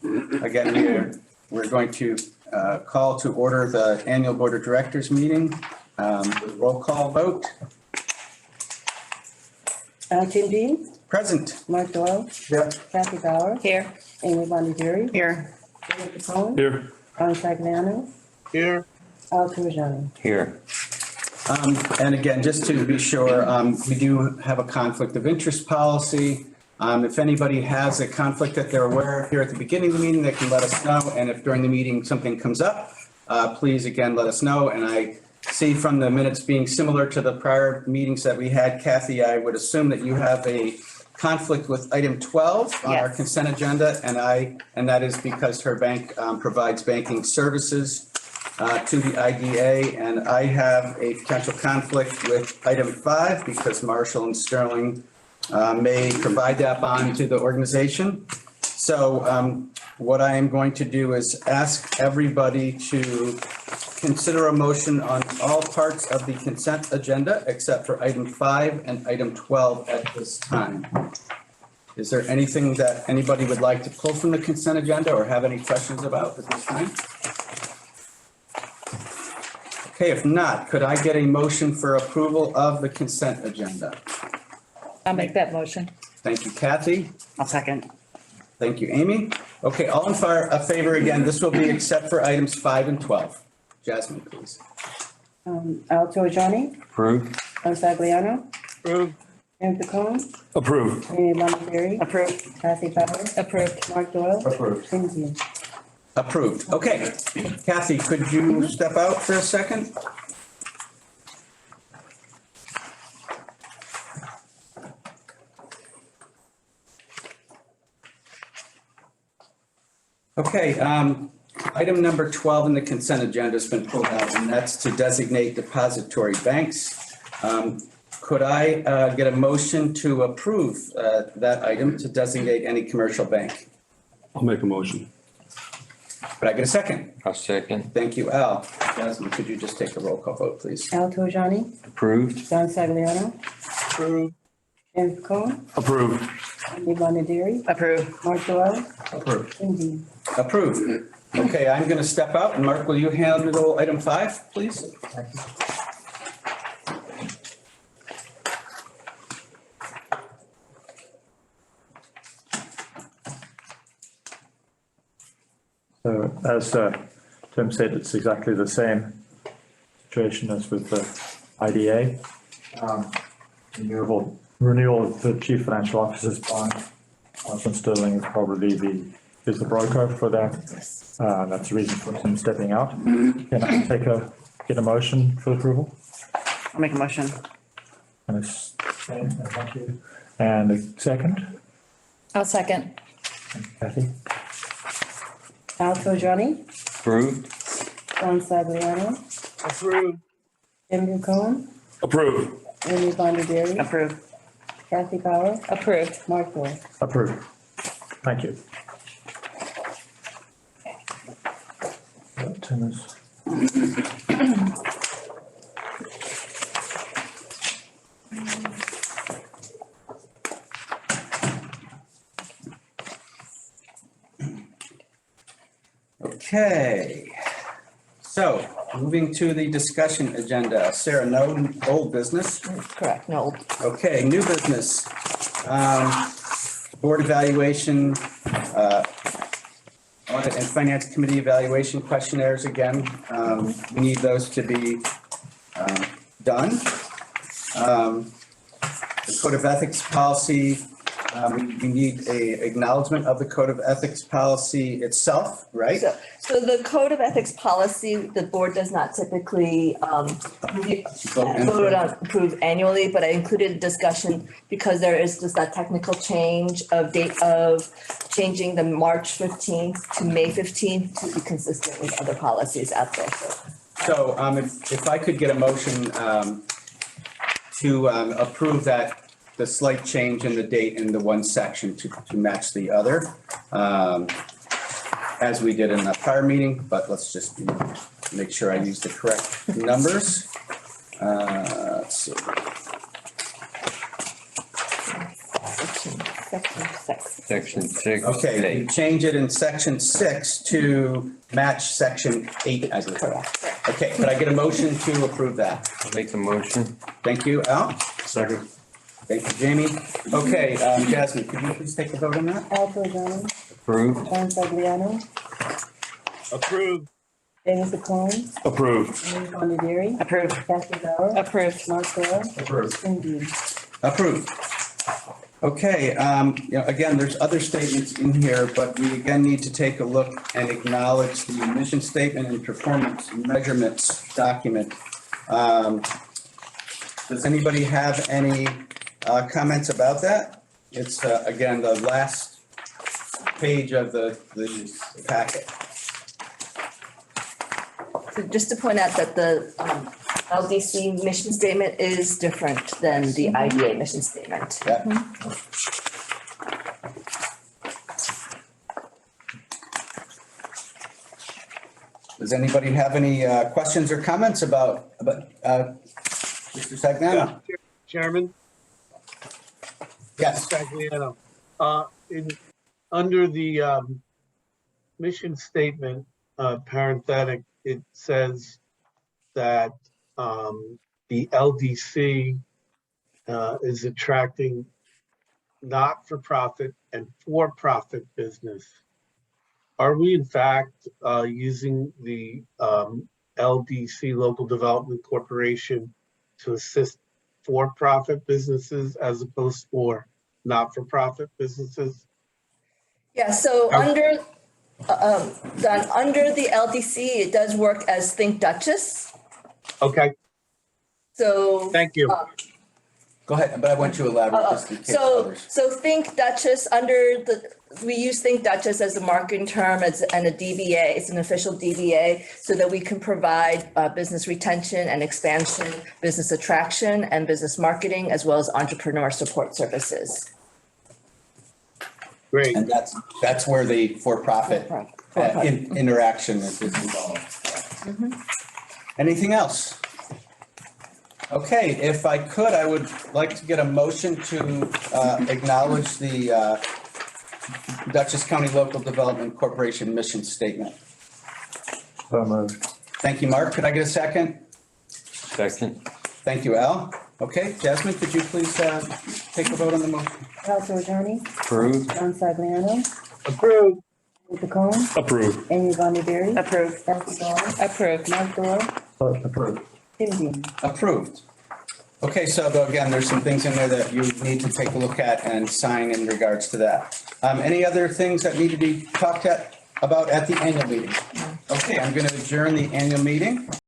Again, we're going to call to order the annual Board of Directors meeting. Roll call vote. Tim Dean, Present. Mark Doyle, Yep. Kathy Bauer, Here. Amy Bondieri, Here. David Capone, Here. Ron Sagliano, Here. Al Turjani. Here. And again, just to be sure, we do have a conflict of interest policy. If anybody has a conflict that they're aware of here at the beginning of the meeting, they can let us know. And if during the meeting something comes up, please again, let us know. And I see from the minutes being similar to the prior meetings that we had, Kathy, I would assume that you have a conflict with item 12 on our Yes. consent agenda. And that is because her bank provides banking services to the IDA. And I have a potential conflict with item 5 because Marshall and Sterling may provide that bond to the organization. So what I am going to do is ask everybody to consider a motion on all parts of the consent agenda except for item 5 and item 12 at this time. Is there anything that anybody would like to pull from the consent agenda or have any questions about at this time? Okay, if not, could I get a motion for approval of the consent agenda? I'll make that motion. Thank you, Kathy. I'll second. Thank you, Amy. Okay, all in favor again, this will be except for items 5 and 12. Jasmine, please. Al Turjani, Approved. Ron Sagliano, Approved. David Capone, Approved. Amy Bondieri, Approved. Kathy Bauer, Approved. Mark Doyle, Approved. Tim Dean. Approved. Okay. Kathy, could you step out for a second? Okay, item number 12 in the consent agenda has been pulled out, and that's to designate depository banks. Could I get a motion to approve that item to designate any commercial bank? I'll make a motion. Could I get a second? I'll second. Thank you, Al. Jasmine, could you just take a roll call vote, please? Al Turjani, Approved. Ron Sagliano, Approved. David Capone, Approved. Amy Bondieri, Approved. Mark Doyle, Approved. Tim Dean. Approved. Okay, I'm going to step out, and Mark, will you handle item 5, please? So as Tim said, it's exactly the same situation as with the IDA. Renewal of the chief financial officer's bond. Marshall Sterling is probably is the broker for that. That's the reason for him stepping out. Can I get a motion for approval? I'll make a motion. And thank you. And a second, I'll second. Kathy? Al Turjani, Approved. Ron Sagliano, Approved. David Capone, Approved. Amy Bondieri, Approved. Kathy Bauer, Approved. Mark Doyle. Approved. Thank you. Tim is. Okay. So, moving to the discussion agenda. Sarah, no old business. Correct. No. Okay, new business. Board evaluation, audit and finance committee evaluation questionnaires again. We need those to be done. The code of ethics policy, we need a acknowledgement of the code of ethics policy itself, right? So the code of ethics policy, the board does not typically approve annually, but I included a discussion because there is just that technical change of date of changing the March 15th to May 15th to be consistent with other policies out there. So if I could get a motion to approve that, the slight change in the date in the one section to match the other, as we did in the prior meeting, but let's just make sure I use the correct numbers. Let's see. Section 6. Okay, you change it in section 6 to match section 8, I believe. Correct. Okay, could I get a motion to approve that? I'll make the motion. Thank you, Al. Second. Thank you, Jamie. Okay, Jasmine, could you please take the vote on that? Al Pagano, Approved. John Sagliano, Approved. David McCombs, Approved. Amy Bondieri, Approved. Kathy Bauer, Approved. Mark Doyle, Approved. Jim Dean. Approved. Okay, again, there's other statements in here, but we again need to take a look and acknowledge the mission statement and performance measurements document. Does anybody have any comments about that? It's, again, the last page of the packet. So just to point out that the LDC mission statement is different than the IDA mission statement. Yeah. Does anybody have any questions or comments about Mr. Sagnano? Chairman, Yes. Sagliano, under the mission statement, parenthetic, it says that the LDC is attracting not-for-profit and for-profit business. Are we in fact using the LDC, Local Development Corporation, to assist for-profit businesses as opposed for not-for-profit businesses? Yeah, so under the LDC, it does work as Think Duchess. Okay, So. thank you. Go ahead, but I want you to elaborate just in case others. So Think Duchess, we use Think Duchess as a marketing term and a DBA, it's an official DBA, so that we can provide business retention and expansion, business attraction and business marketing, as well as entrepreneur support services. Great. And that's where the for-profit interaction is involved. Anything else? Okay, if I could, I would like to get a motion to acknowledge the Dutchess County Local Development Corporation mission statement. So moved. Thank you, Mark. Could I get a second? Second. Thank you, Al. Okay, Jasmine, could you please take a vote on the motion? Al Pagano, Approved. John Sagliano, Approved. David McCombs, Approved. Amy Bondieri, Approved. Kathy Bauer, Approved. Mark Doyle, Approved. Jim Dean. Approved. Okay, so though, again, there's some things in there that you need to take a look at and sign in regards to that. Any other things that need to be talked about at the annual meeting? Okay, I'm going to adjourn the annual meeting.